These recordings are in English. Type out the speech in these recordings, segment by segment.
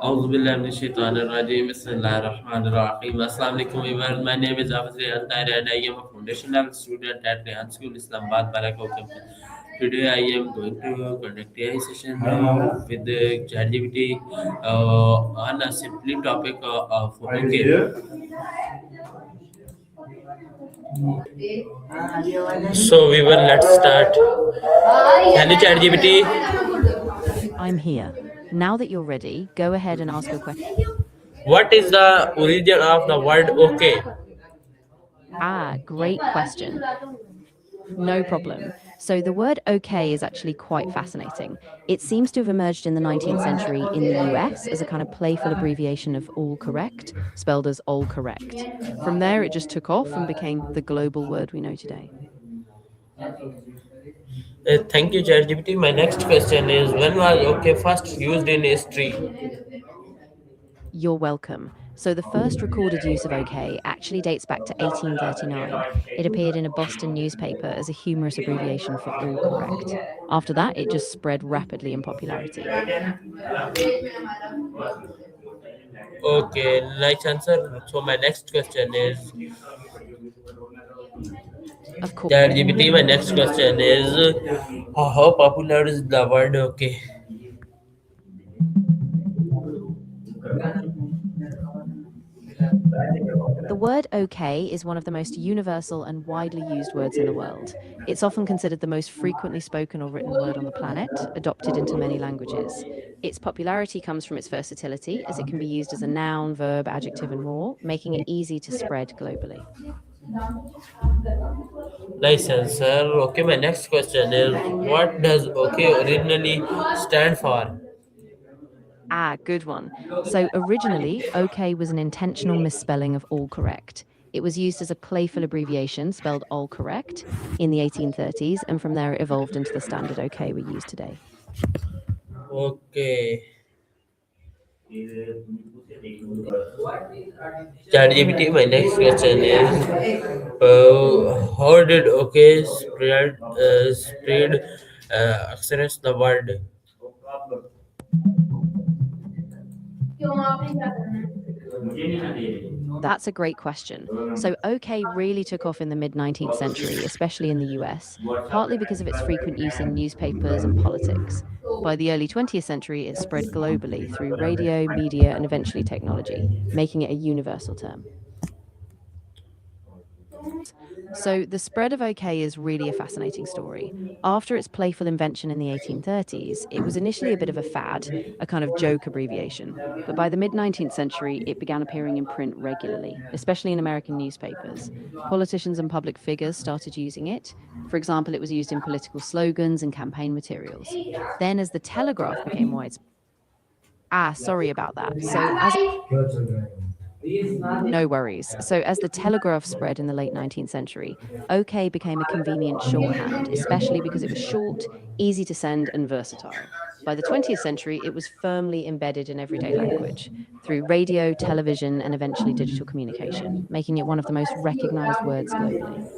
أعوذ بالله من الشيطان الرجيم بسم الله الرحمن الرحيم Assalamu alaikum everyone. My name is Afzal Antari and I am a foundation level student at Rehan School Islamabad Balako campus. Today I am going to conduct a session with ChatGPT on a simply topic of okay. So we will let's start. Hello ChatGPT. I'm here. Now that you're ready, go ahead and ask your question. What is the origin of the word okay? Great question. No problem. So the word okay is actually quite fascinating. It seems to have emerged in the 19th century in the US as a kind of playful abbreviation of all correct, spelled as all correct. From there, it just took off and became the global word we know today. Thank you, ChatGPT. My next question is when was okay first used in history? You're welcome. So the first recorded use of okay actually dates back to 1839. It appeared in a Boston newspaper as a humorous abbreviation for all correct. After that, it just spread rapidly in popularity. Okay, nice answer. So my next question is Of course. ChatGPT. My next question is how popular is the word okay? The word okay is one of the most universal and widely used words in the world. It's often considered the most frequently spoken or written word on the planet, adopted into many languages. Its popularity comes from its versatility, as it can be used as a noun, verb, adjective, and more, making it easy to spread globally. Nice answer. Okay, my next question is what does okay originally stand for? Good one. So originally, OK was an intentional misspelling of all correct. It was used as a playful abbreviation spelled all correct in the 1830s, and from there it evolved into the standard OK we use today. Okay. ChatGPT, my next question is how did okay spread across the world? That's a great question. So, OK really took off in the mid 19th century, especially in the US, partly because of its frequent use in newspapers and politics. By the early 20th century, it spread globally through radio, media, and eventually technology, making it a universal term. So, the spread of OK is really a fascinating story. After its playful invention in the 1830s, it was initially a bit of a fad, a kind of joke abbreviation. But by the mid 19th century, it began appearing in print regularly, especially in American newspapers. Politicians and public figures started using it. For example, it was used in political slogans and campaign materials. Then, as the telegraph became widespread, sorry about that. No worries. So, as the telegraph spread in the late 19th century, OK became a convenient shorthand, especially because it was short, easy to send, and versatile. By the 20th century, it was firmly embedded in everyday language through radio, television, and eventually digital communication, making it one of the most recognized words globally.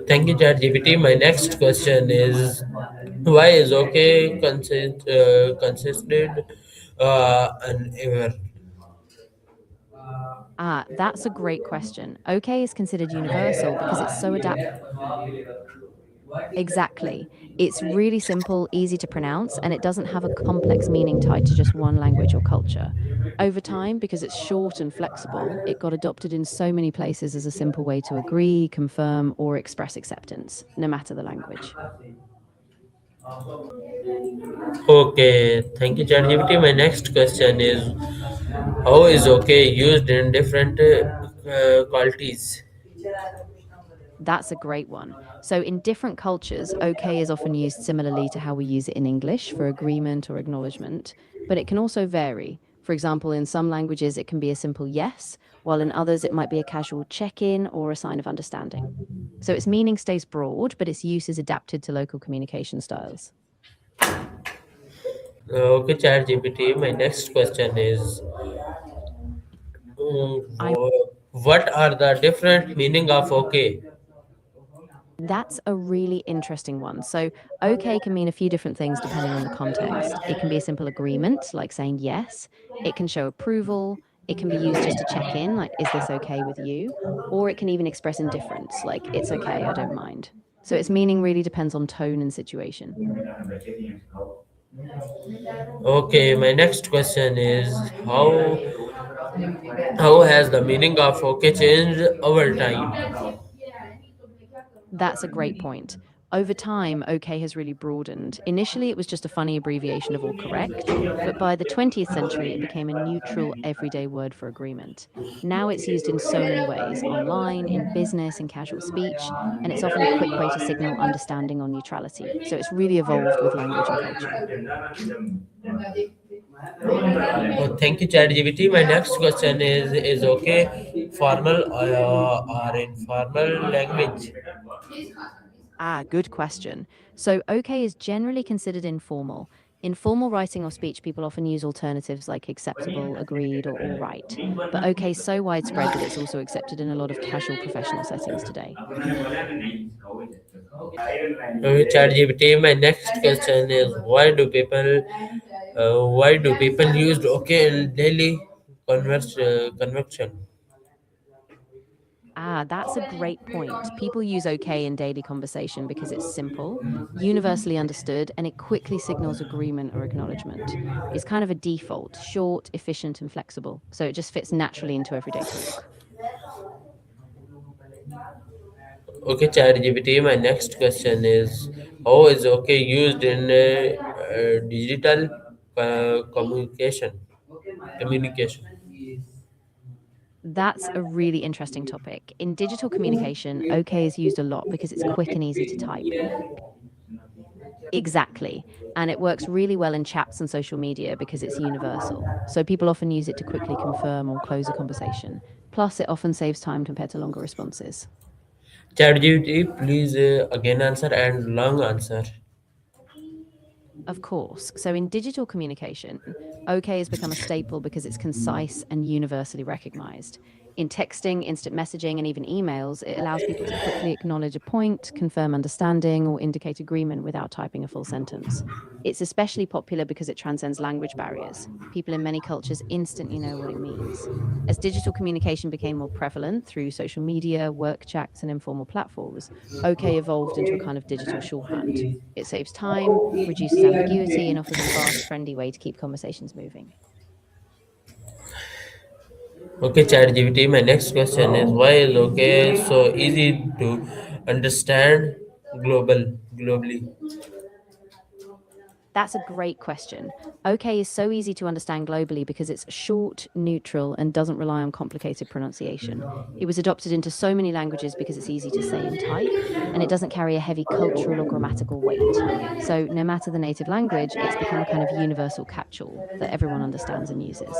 Thank you, ChatGPT. My next question is why is okay considered an ever? That's a great question. OK is considered universal because it's so adaptable. Exactly. It's really simple, easy to pronounce, and it doesn't have a complex meaning tied to just one language or culture. Over time, because it's short and flexible, it got adopted in so many places as a simple way to agree, confirm, or express acceptance, no matter the language. Okay, thank you, ChatGPT. My next question is how is okay used in different qualities? That's a great one. So, in different cultures, OK is often used similarly to how we use it in English for agreement or acknowledgement, but it can also vary. For example, in some languages, it can be a simple yes, while in others, it might be a casual check in or a sign of understanding. So, its meaning stays broad, but its use is adapted to local communication styles. Okay, ChatGPT. My next question is I what are the different meaning of okay? That's a really interesting one. So, okay can mean a few different things depending on the context. It can be a simple agreement, like saying yes. It can show approval. It can be used just to check in, like, is this okay with you? Or it can even express indifference, like, it's okay, I don't mind. So, its meaning really depends on tone and situation. Okay, my next question is how has the meaning of okay changed over time? That's a great point. Over time, OK has really broadened. Initially, it was just a funny abbreviation of all correct, but by the 20th century, it became a neutral, everyday word for agreement. Now it's used in so many ways online, in business, in casual speech, and it's often a quick way to signal understanding or neutrality. So it's really evolved with language and culture. Oh, thank you, ChatGPT. My next question is okay formal or informal language? Good question. So, OK is generally considered informal. In formal writing or speech, people often use alternatives like acceptable, agreed, or all right. But OK is so widespread that it's also accepted in a lot of casual professional settings today. ChatGPT. My next question is why do people use okay in daily conversation? That's a great point. People use OK in daily conversation because it's simple, universally understood, and it quickly signals agreement or acknowledgement. It's kind of a default, short, efficient, and flexible. So it just fits naturally into everyday talk. Okay, ChatGPT. My next question is how is okay used in digital communication? That's a really interesting topic. In digital communication, OK is used a lot because it's quick and easy to type. Exactly. And it works really well in chats and social media because it's universal. So people often use it to quickly confirm or close a conversation. Plus, it often saves time compared to longer responses. ChatGPT, please again answer and long answer. Of course. So in digital communication, OK has become a staple because it's concise and universally recognized. In texting, instant messaging, and even emails, it allows people to quickly acknowledge a point, confirm understanding, or indicate agreement without typing a full sentence. It's especially popular because it transcends language barriers. People in many cultures instantly know what it means. As digital communication became more prevalent through social media, work chats, and informal platforms, OK evolved into a kind of digital shorthand. It saves time, reduces ambiguity, and offers a fast, friendly way to keep conversations moving. Okay, ChatGPT. My next question is why is okay so easy to understand globally? That's a great question. OK is so easy to understand globally because it's short, neutral, and doesn't rely on complicated pronunciation. It was adopted into so many languages because it's easy to say and type, and it doesn't carry a heavy cultural or grammatical weight. So, no matter the native language, it's become a kind of universal catch all that everyone understands and uses.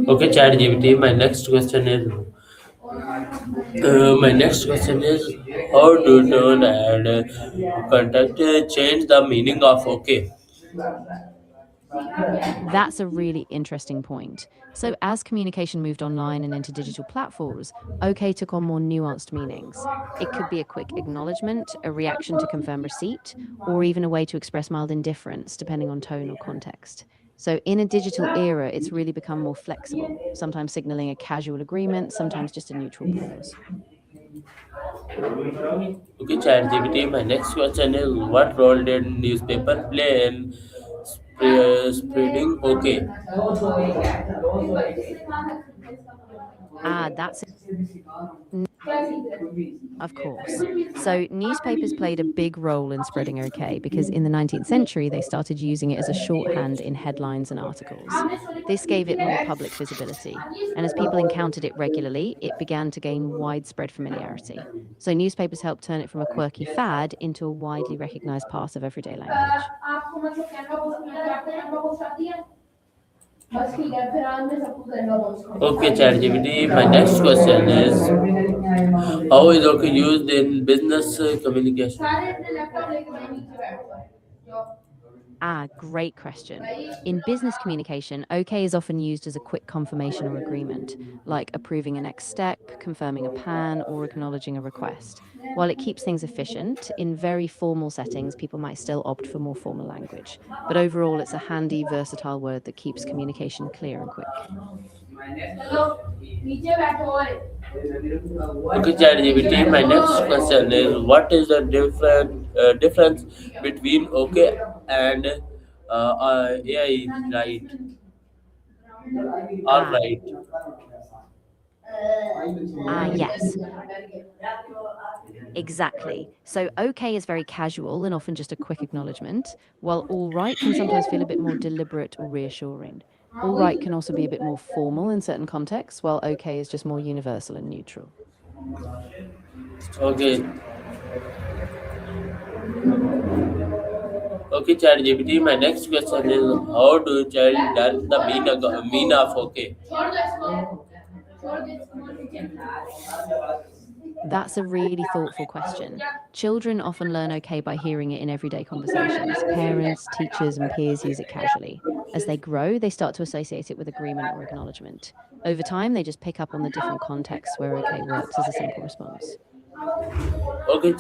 Okay, ChatGPT. My next question is how do tone and contact change the meaning of okay? That's a really interesting point. So, as communication moved online and into digital platforms, OK took on more nuanced meanings. It could be a quick acknowledgement, a reaction to confirm receipt, or even a way to express mild indifference, depending on tone or context. So, in a digital era, it's really become more flexible, sometimes signaling a casual agreement, sometimes just a neutral pause. Okay, ChatGPT. My next question is what role did newspaper play in spreading okay? That's Of course. So, newspapers played a big role in spreading OK because in the 19th century, they started using it as a shorthand in headlines and articles. This gave it more public visibility. And as people encountered it regularly, it began to gain widespread familiarity. So, newspapers helped turn it from a quirky fad into a widely recognized part of everyday language. Okay, ChatGPT. My next question is how is okay used in business communication? Great question. In business communication, OK is often used as a quick confirmation or agreement, like approving a next step, confirming a plan, or acknowledging a request. While it keeps things efficient, in very formal settings, people might still opt for more formal language. But overall, it's a handy, versatile word that keeps communication clear and quick. Okay, ChatGPT. My next question is: what is the difference between okay and AI? Right? All Ah, right. yes. Exactly. So, okay is very casual and often just a quick acknowledgement, while all right can sometimes feel a bit more deliberate or reassuring. All right can also be a bit more formal in certain contexts, while okay is just more universal and neutral. Okay. Okay, ChatGPT. My next question is: how do child learn the mean of okay? That's a really thoughtful question. Children often learn okay by hearing it in everyday conversations. Parents, teachers, and peers use it casually. As they grow, they start to associate it with agreement or acknowledgement. Over time, they just pick up on the different contexts where okay works as a simple response. Okay.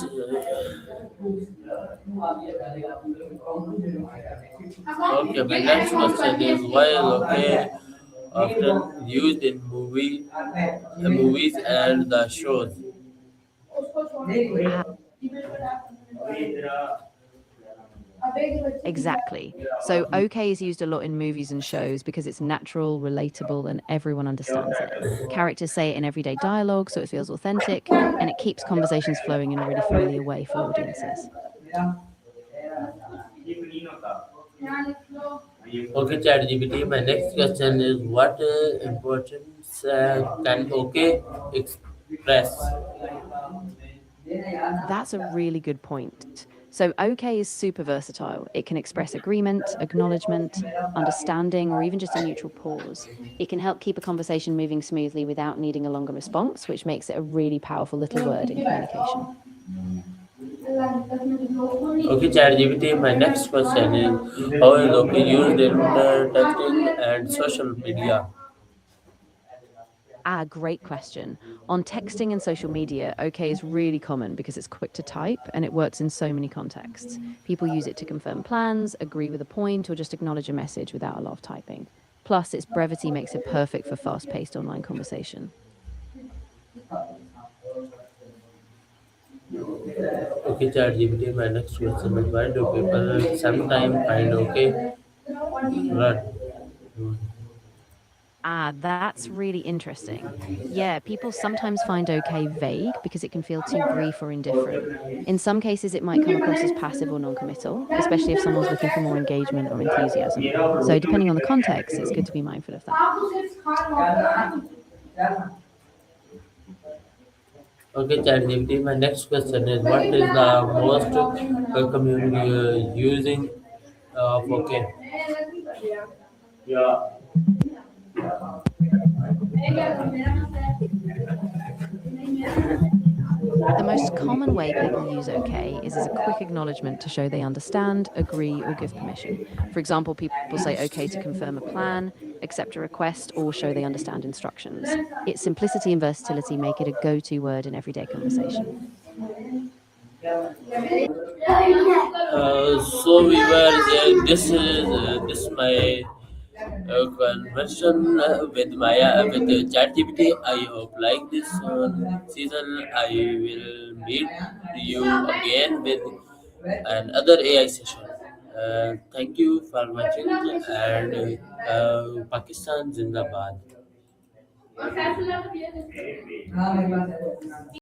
Okay. My next question is: why is okay often used in movies and the shows? Ah, exactly. So, okay is used a lot in movies and shows because it's natural, relatable, and everyone understands it. Characters say it in everyday dialogue, so it feels authentic, and it keeps conversations flowing in a really familiar way for audiences. Okay, ChatGPT. My next question is: what importance can OK express? That's a really good point. So, OK is super versatile. It can express agreement, acknowledgement, understanding, or even just a neutral pause. It can help keep a conversation moving smoothly without needing a longer response, which makes it a really powerful little word in communication. Okay, ChatGPT. My next question is: how is OK used in texting and social media? Great question. On texting and social media, OK is really common because it's quick to type and it works in so many contexts. People use it to confirm plans, agree with a point, or just acknowledge a message without a lot of typing. Plus, its brevity makes it perfect for fast paced online conversation. Okay, ChatGPT. My next question is: why do people sometimes find OK rut? That's really interesting. Yeah, people sometimes find okay vague because it can feel too brief or indifferent. In some cases, it might come across as passive or non-committal, especially if someone's looking for more engagement or enthusiasm. So, depending on the context, it's good to be mindful of that. Okay, ChatGPT. My next question is: what is the most community using of OK? The most common way people use OK is as a quick acknowledgement to show they understand, agree, or give permission. For example, people say OK to confirm a plan, accept a request, or show they understand instructions. Its simplicity and versatility make it a go to word in everyday conversation. So we were this my conversation with Maya with ChatGPT. I hope like this season. I will meet you again with another AI session. Thank you for watching and Pakistan Zindabad.